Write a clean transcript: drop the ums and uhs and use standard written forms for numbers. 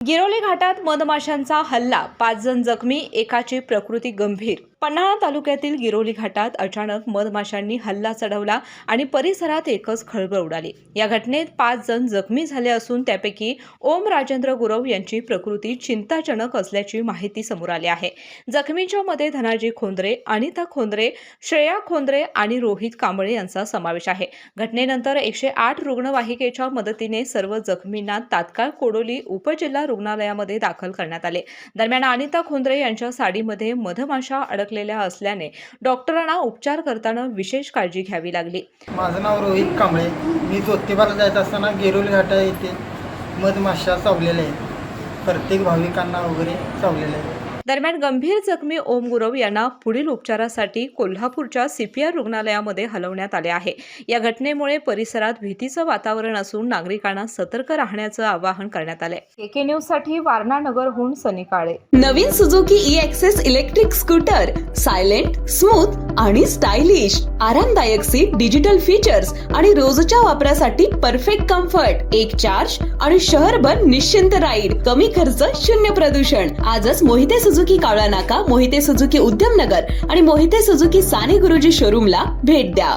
गिरोली घाटात मधमाशांचा हल्ला, 5 जण जखमी, एकाची प्रकृती गंभीर। पन्हाळा तालुक्यातील गिरोली घाटात अचानक मधमाशांनी हल्ला चढवला आणि परिसरात एकच खळबळ उडाली। या घटनेत 5 जण जखमी झाले असून त्यापैकी ओम राजेंद्र गुरव यांची प्रकृती चिंताजनक असल्याची माहिती समोर आली आहे। जखमींच्या मध्ये धनाजी खोंद्रे, अनिता खोंद्रे, श्रेया खोंद्रे आणि रोहित कांबळे यांचा समावेश आहे। घटनेनंतर 108 रुग्णवाहिकेच्या मदतीने सर्व जखमींना तात्काळ कोडोली उपजिल्हा रुग्णालयामध्ये दाखल करण्यात आले। दरम्यान अनिता खोंद्रे यांच्या साडीमध्ये मधमाशा अडकलेल्या असल्याने डॉक्टरांना उपचार करताना विशेष काळजी घ्यावी लागली। माझं नाव रोहित कांबळे। मी ज्योतिबाला जात असताना गिरोली घाटा येथे मधमाशा चावलेल्या आहेत। प्रत्येक भाविकांना वगैरे चावलेल्या आहेत। दरम्यान गंभीर जखमी ओम गुरव यांना पुढील उपचारासाठी कोल्हापूरच्या सीपीआर रुग्णालयामध्ये हलवण्यात आले आहे। या घटनेमुळे परिसरात भीतीचं वातावरण असून नागरिकांना सतर्क राहण्याचं आवाहन करण्यात आले। केके न्यूज साठी वारणा नगरहून सनी काळे। नवीन Suzuki e Access electric scooter, silent, smooth आणि स्टायलिश, आरामदायक सीट, डिजिटल फीचर्स आणि रोजच्या वापरासाठी परफेक्ट कम्फर्ट, एक चार्ज आणि शहरभर निश्चिंत राईड, कमी खर्च, शून्य प्रदूषण। आजच मोहिते सुझुकी कावळा नाका, मोहिते सुझुकी उद्यमनगर आणि मोहिते सुझुकी साने गुरुजी शोरूमला भेट द्या।